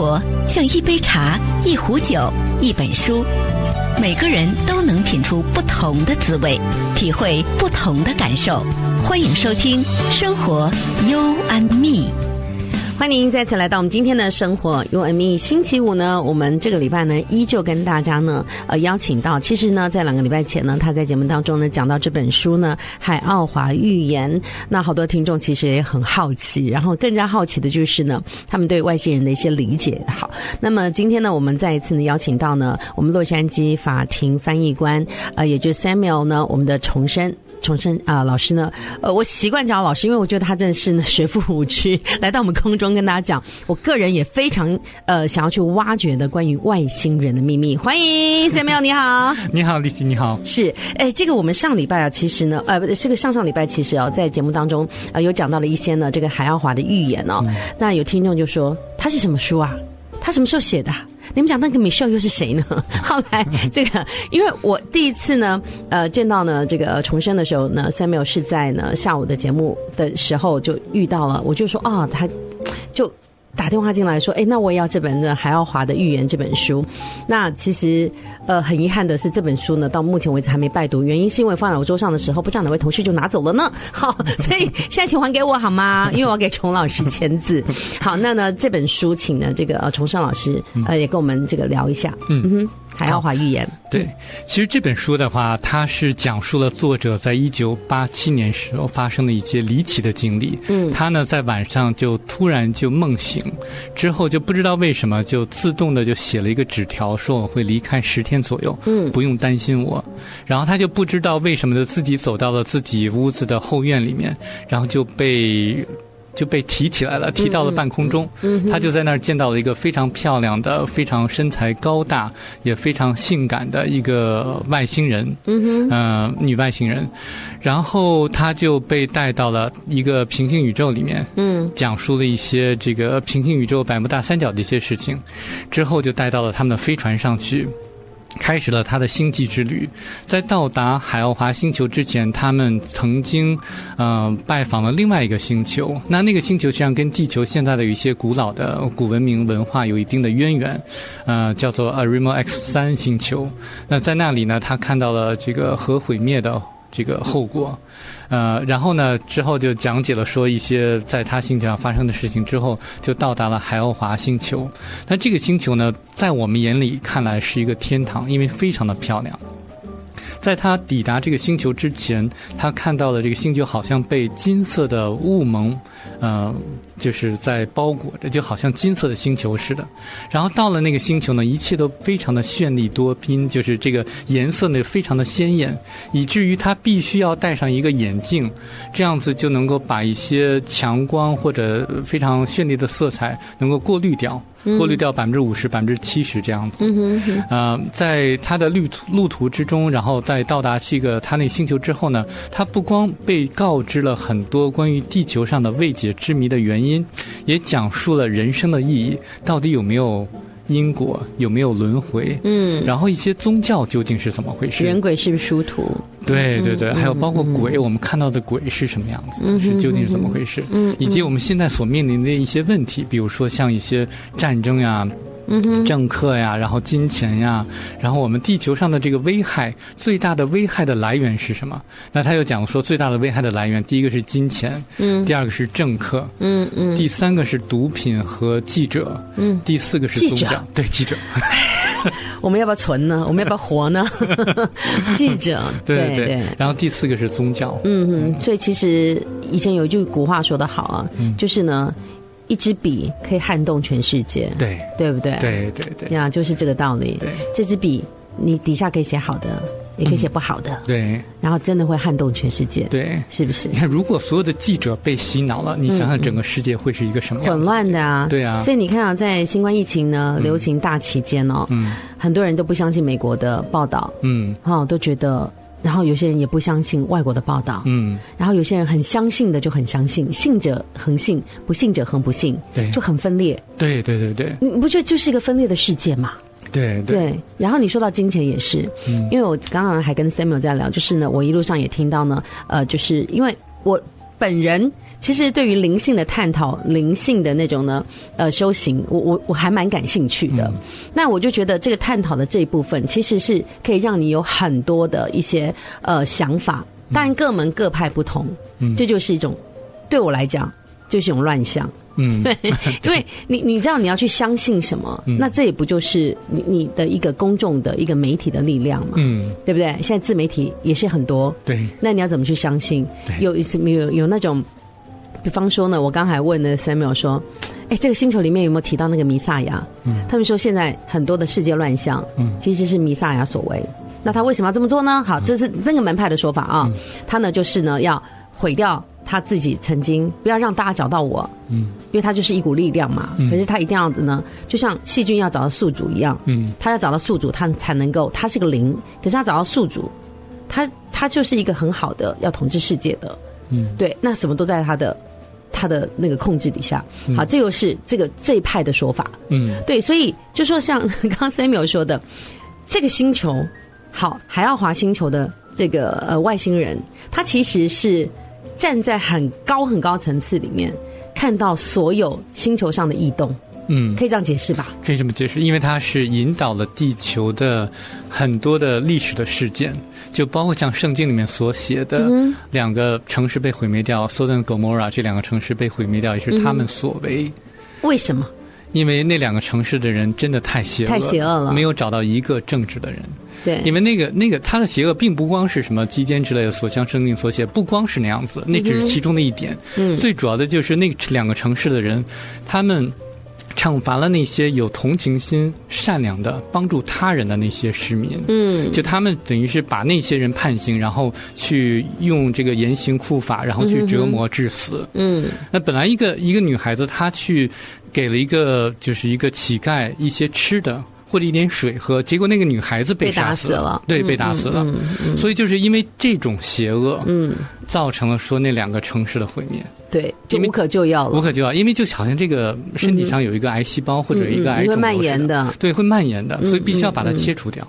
活像一杯茶、一壶酒、一本书，每个人都能品出不同的滋味，体会不同的感受。欢迎收听《生活 You and Me》。欢迎再次来到我们今天的生活 You and Me。 星期五呢，我们这个礼拜呢依旧跟大家呢邀请到，其实呢在2个礼拜前呢，他在节目当中呢讲到这本书呢海奥华寓言，那好多听众其实也很好奇，然后更加好奇的就是呢他们对外星人的一些理解。好，那么今天呢我们再一次呢邀请到呢我们洛杉矶法庭翻译官也就是 Samuel 呢，我们的重生老师呢，我习惯叫老师，因为我觉得他真的是呢学富五车，来到我们空中跟大家讲，我个人也非常想要去挖掘的关于外星人的秘密。欢迎 Samuel， 你好。你好，丽琪，你好。是，这个我们上礼拜啊，其实呢，这个上礼拜其实在节目当中有讲到了一些呢这个海奥华的预言哦。那有听众就说，他是什么书啊？他什么时候写的？你们讲那个 Michelle 又是谁呢？后来这个，因为我第一次呢，见到呢这个重生的时候呢 ，Samuel 是在呢下午的节目的时候就遇到了，我就说啊，他就打电话进来说，那我也要这本呢海奥华的预言这本书。那其实很遗憾的是，这本书呢到目前为止还没拜读，原因是因为放在我桌上的时候，不知道哪位同事就拿走了呢。好，所以现在请还给我好吗？因为我要给崇老师签字。好，那呢这本书请呢这个崇生老师也跟我们这个聊一下。海奥华预言。对，其实这本书的话，它是讲述了作者在1987年时候发生的一些离奇的经历。他呢在晚上就突然就梦醒，之后就不知道为什么就自动的就写了一个纸条，说我会离开10天左右，不用担心我。然后他就不知道为什么的自己走到了自己屋子的后院里面，然后就被提起来了，提到了半空中。他就在那儿见到了一个非常漂亮的、非常身材高大、也非常性感的一个外星人，女外星人。然后他就被带到了一个平行宇宙里面，讲述了一些这个平行宇宙百慕大三角的一些事情。之后就带到了他们的飞船上去，开始了他的星际之旅。在到达海奥华星球之前，他们曾经拜访了另外一个星球。那个星球实际上跟地球现在的有一些古老的古文明文化有一定的渊源，叫做 Arimo X3 星球。那在那里呢，他看到了这个核毁灭的这个后果。然后呢之后就讲解了说一些在他星球上发生的事情，之后就到达了海奥华星球。那这个星球呢在我们眼里看来是一个天堂，因为非常的漂亮。在他抵达这个星球之前，他看到了这个星球好像被金色的雾蒙就是在包裹着，就好像金色的星球似的。然后到了那个星球呢，一切都非常的绚丽多宾，就是这个颜色呢非常的鲜艳，以至于他必须要戴上一个眼镜，这样子就能够把一些强光或者非常绚丽的色彩能够过滤掉50%、70%这样子。在他的路途之中，然后在到达这个他那星球之后呢，他不光被告知了很多关于地球上的未解之谜的原因，也讲述了人生的意义，到底有没有因果，有没有轮回，然后一些宗教究竟是怎么回事，人鬼是不是殊途，对对对，还有包括鬼，我们看到的鬼是什么样子，是究竟是怎么回事，以及我们现在所面临的一些问题，比如说像一些战争呀、政客呀，然后金钱呀，然后我们地球上的这个危害，最大的危害的来源是什么？那他又讲说，最大的危害的来源，第一个是金钱，第二个是政客，第三个是毒品和记者，第四个是宗教，对，记者。我们要不要存呢？我们要不要活呢？记者，对对，然后第四个是宗教。所以其实以前有一句古话说得好啊，就是呢，一支笔可以撼动全世界，对不对？对对对，呀，就是这个道理。对，这支笔你底下可以写好的，也可以写不好的，对，然后真的会撼动全世界，对，是不是？你看，如果所有的记者被洗脑了，你想想整个世界会是一个什么样子？混乱的啊，对啊。所以你看啊，在新冠疫情呢流行大期间哦，很多人都不相信美国的报道，都觉得。然后有些人也不相信外国的报道，然后有些人很相信的就很相信，信者恒信，不信者恒不信，对，就很分裂。对对对对，你不觉得就是一个分裂的世界吗？对 对，然后你说到金钱也是，因为我刚刚还跟 Samuel 在聊，就是呢，我一路上也听到呢，就是因为我本人其实对于灵性的探讨，灵性的那种呢修行，我还蛮感兴趣的。那我就觉得这个探讨的这一部分，其实是可以让你有很多的一些想法。当然各门各派不同，这就是一种对我来讲就是一种乱象。对，因为你知道你要去相信什么，那这也不就是你的一个公众的一个媒体的力量嘛，对不对？现在自媒体也是很多，对，那你要怎么去相信？有那种，比方说呢，我刚才问的 Samuel 说，这个星球里面有没有提到那个弥撒亚？他们说现在很多的世界乱象，其实是弥撒亚所为。那他为什么要这么做呢？好，这是那个门派的说法啊，他呢就是呢要毁掉他自己曾经，不要让大家找到我，因为他就是一股力量嘛。可是他一定要的呢，就像细菌要找到宿主一样，他要找到宿主，他才能够，他是个灵，可是他找到宿主，他就是一个很好的要统治世界的，对，那什么都在他的那个控制底下。好，这就是这一派的说法，对，所以就说像刚刚 Samuel 说的，这个星球，好，海奥华星球的这个外星人，他其实是站在很高很高层次里面，看到所有星球上的异动。可以这样解释吧？可以这么解释，因为它是引导了地球的很多的历史的事件，就包括像圣经里面所写的两个城市被毁灭掉，Sodom 和 Gomorrah 这两个城市被毁灭掉，也是他们所为。为什么？因为那两个城市的人真的太邪恶了，没有找到一个正直的人。对，因为那个他的邪恶并不光是什么基奸之类的所向圣经所写，不光是那样子，那只是其中的一点。最主要的就是那两个城市的人，他们惩罚了那些有同情心、善良的、帮助他人的那些市民。就他们等于是把那些人判刑，然后去用这个严刑酷法，然后去折磨致死。那本来一个女孩子，她去给了一个乞丐一些吃的或者一点水喝，结果那个女孩子被杀死了。对，被打死了。所以就是因为这种邪恶，造成了说那两个城市的毁灭。对，就无可救药了。无可救药，因为就好像这个身体上有一个癌细胞或者一个癌肿瘤，会蔓延的。对，会蔓延的，所以必须要把它切除掉。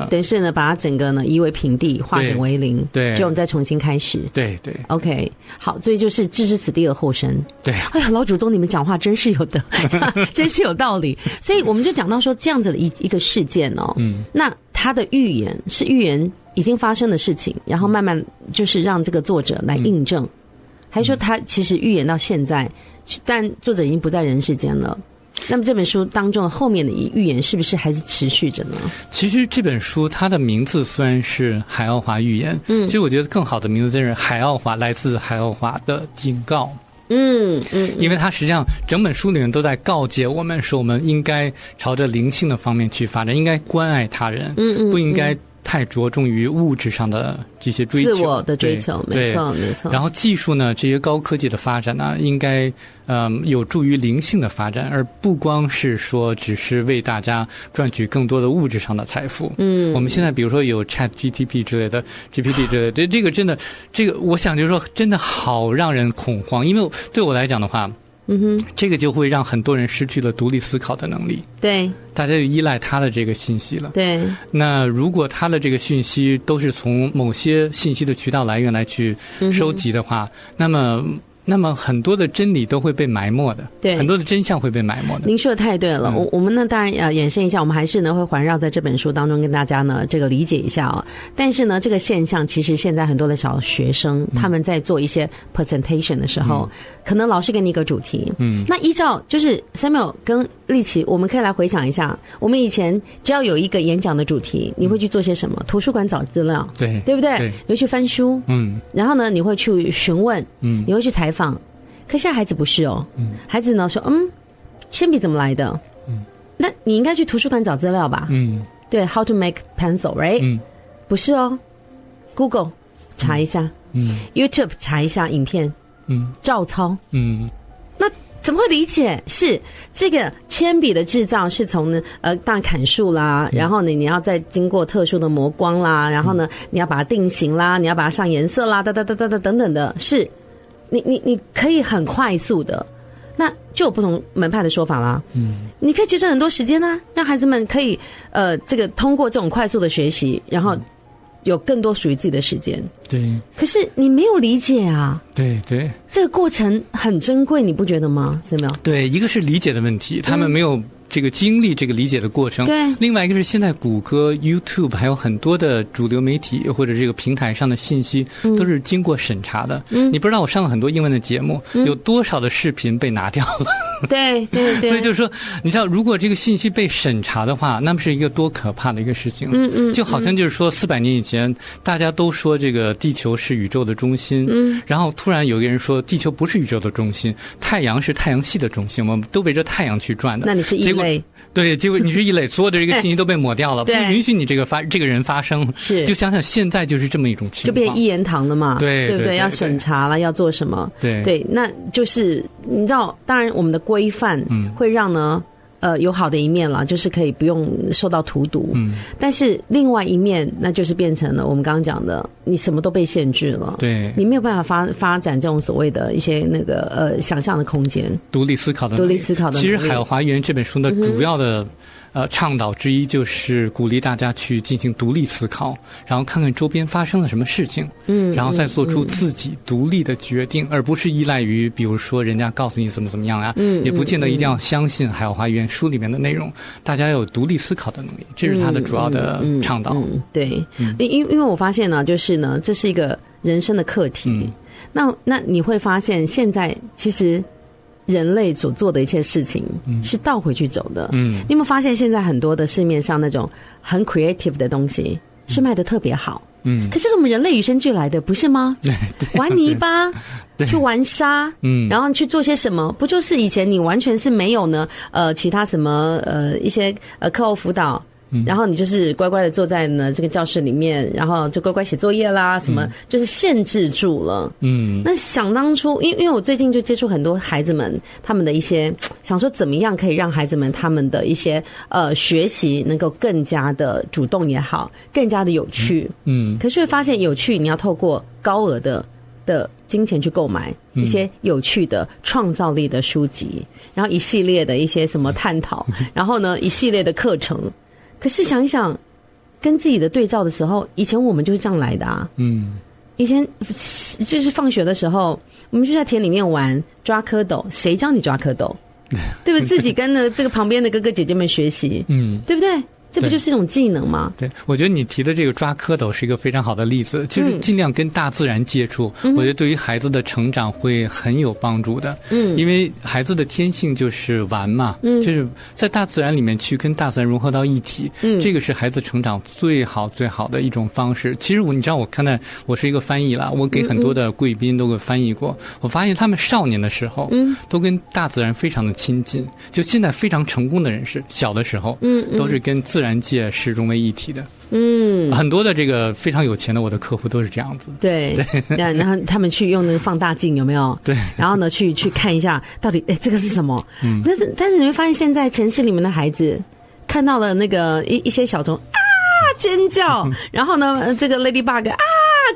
等于是呢，把它整个呢夷为平地，化整为零。对，就我们再重新开始。对。OK， 好，所以就是置之死地而后生。对，哎呀，老祖宗你们讲话真是有的，真是有道理。所以我们就讲到说这样子的一个事件哦，那他的预言是预言已经发生的事情，然后慢慢就是让这个作者来印证。还说他其实预言到现在，但作者已经不在人世间了。那么这本书当中的后面的预言是不是还是持续着呢？其实这本书它的名字虽然是海奥华预言，其实我觉得更好的名字就是海奥华，来自海奥华的警告。因为它实际上整本书里面都在告诫我们说，我们应该朝着灵性的方面去发展，应该关爱他人，不应该太着重于物质上的这些追求，自我的追求，没错。然后技术呢，这些高科技的发展呢，应该有助于灵性的发展，而不光是说只是为大家赚取更多的物质上的财富。我们现在比如说有 ChatGPT 之类的 GPT 之类的，这个真的，这个我想就是说真的好让人恐慌，因为对我来讲的话。这个就会让很多人失去了独立思考的能力。对，大家就依赖他的这个信息了。对，那如果他的这个讯息都是从某些信息的渠道来源来去收集的话，那么很多的真理都会被埋没的，对，很多的真相会被埋没的。您说的太对了，我们呢当然延伸一下，我们还是呢会环绕在这本书当中跟大家呢这个理解一下哦。但是呢，这个现象其实现在很多的小学生他们在做一些 presentation 的时候，可能老师给你一个主题，那依照就是 Samuel 跟立奇，我们可以来回想一下，我们以前只要有一个演讲的主题，你会去做些什么？图书馆找资料，对不对？你会去翻书，然后呢你会去询问，你会去采访。可现在孩子不是哦，孩子呢说铅笔怎么来的？那你应该去图书馆找资料吧？对 ，How to make pencil, right？不是哦 ，Google 查一下，YouTube 查一下影片，照抄，那怎么会理解？是这个铅笔的制造是从呢当然砍树啦，然后呢你要再经过特殊的磨光啦，然后呢你要把它定型啦，你要把它上颜色啦，等等的，是。你可以很快速的，那就有不同门派的说法啦。你可以节省很多时间啊，让孩子们可以这个通过这种快速的学习，然后有更多属于自己的时间。对，可是你没有理解啊。对对，这个过程很珍贵，你不觉得吗？有没有？对，一个是理解的问题，他们没有这个经历这个理解的过程。对，另外一个是现在谷歌、YouTube 还有很多的主流媒体或者这个平台上的信息都是经过审查的。你不知道我上了很多英文的节目，有多少的视频被拿掉了。对对对，所以就是说，你知道，如果这个信息被审查的话，那么是一个多可怕的一个事情。就好像就是说400年以前，大家都说这个地球是宇宙的中心，然后突然有一个人说地球不是宇宙的中心，太阳是太阳系的中心，我们都围着太阳去转的。那你是异类。对，结果你是异类，所有的这个信息都被抹掉了，不允许你这个人发声。是，就想想现在就是这么一种情况，就变一言堂了嘛，对不对？要审查了，要做什么？对，那就是你知道，当然我们的规范会让呢。有好的一面啦，就是可以不用受到荼毒。但是另外一面，那就是变成了我们刚刚讲的，你什么都被限制了。对，你没有办法发展这种所谓的一些那个想象的空间，独立思考的。其实《海奥华园》这本书的主要的倡导之一就是鼓励大家去进行独立思考，然后看看周边发生了什么事情，然后再做出自己独立的决定，而不是依赖于比如说人家告诉你怎么样啊，也不见得一定要相信《海奥华园》书里面的内容，大家要有独立思考的能力，这是他的主要的倡导。对，因为我发现呢，就是呢，这是一个人生的课题。那你会发现，现在其实人类所做的一切事情是倒回去走的。你有没有发现，现在很多的市面上那种很 creative 的东西是卖得特别好？可是我们人类与生俱来的，不是吗？玩泥巴，去玩沙，然后去做些什么？不就是以前你完全是没有呢？其他什么一些课后辅导。然后你就是乖乖的坐在呢这个教室里面，然后就乖乖写作业啦，什么就是限制住了。那想当初，因为我最近就接触很多孩子们，他们的一些想说怎么样可以让孩子们他们的一些学习能够更加的主动也好，更加的有趣。可是会发现有趣，你要透过高额的金钱去购买一些有趣的创造力的书籍，然后一系列的一些什么探讨，然后呢一系列的课程。可是想一想，跟自己的对照的时候，以前我们就是这样来的啊。以前就是放学的时候，我们就在田里面玩抓蝌蚪，谁教你抓蝌蚪？对不对？自己跟着这个旁边的哥哥姐姐们学习，对不对？这不就是一种技能吗？对，我觉得你提的这个抓蝌蚪是一个非常好的例子，就是尽量跟大自然接触，我觉得对于孩子的成长会很有帮助的。因为孩子的天性就是玩嘛，就是在大自然里面去跟大自然融合到一体，这个是孩子成长最好的一种方式。其实你知道，我看到我是一个翻译啦，我给很多的贵宾都给翻译过，我发现他们少年的时候，都跟大自然非常的亲近，就现在非常成功的人士，小的时候，都是跟自然界是融为一体的。很多的这个非常有钱的我的客户都是这样子。对，然后他们去用那个放大镜，有没有？对，然后呢去看一下到底这个是什么。但是你会发现，现在城市里面的孩子看到了那个一些小虫啊尖叫，然后呢这个 ladybug 啊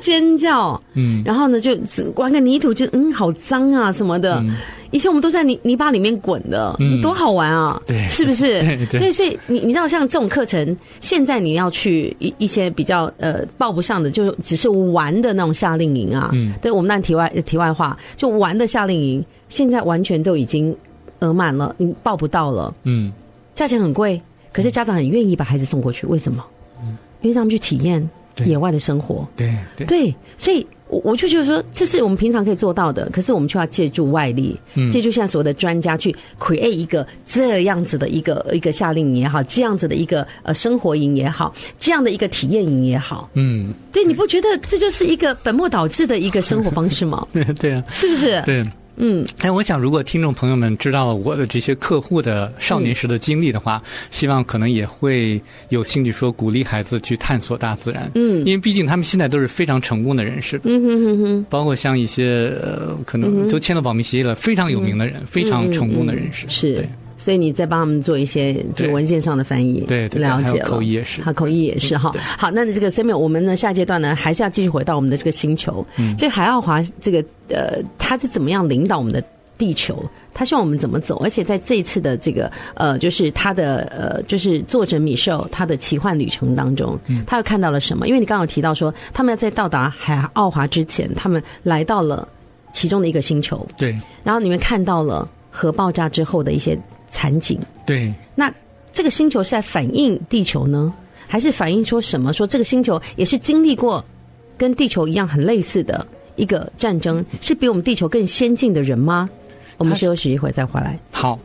尖叫，然后呢就玩个泥土就好脏啊什么的。以前我们都在泥巴里面滚的，多好玩啊！对，是不是？对，所以你知道，像这种课程，现在你要去一些比较报不上的，就只是玩的那种夏令营啊。对，我们那题外话，就玩的夏令营，现在完全都已经额满了，你报不到了。价钱很贵，可是家长很愿意把孩子送过去，为什么？因为让他们去体验野外的生活。对，所以。我就觉得说，这是我们平常可以做到的，可是我们却要借助外力，借助现在所有的专家去 create 一个这样子的一个夏令营也好，这样子的一个生活营也好，这样的一个体验营也好。对，你不觉得这就是一个本末倒置的一个生活方式吗？对啊，是不是？对。但我想如果听众朋友们知道了我的这些客户的少年时的经历的话，希望可能也会有兴趣说鼓励孩子去探索大自然。因为毕竟他们现在都是非常成功的人士。包括像一些可能都签了保密协议了，非常有名的人，非常成功的人士。是。对，所以你在帮他们做一些这个文件上的翻译。对，了解了。口译也是。口译也是哈。好，那这个 Samuel， 我们呢下阶段呢还是要继续回到我们的这个星球。这个海奥华这个他是怎么样领导我们的地球，他希望我们怎么走，而且在这一次的这个就是他的就是作者米歇尔他的奇幻旅程当中，他又看到了什么？因为你刚刚有提到说，他们要在到达海奥华之前，他们来到了其中的一个星球，对，然后你们看到了核爆炸之后的一些惨景，对，那这个星球是在反映地球呢，还是反映说什么？说这个星球也是经历过跟地球一样很类似的一个战争，是比我们地球更先进的人吗？我们休息一会再回来。好。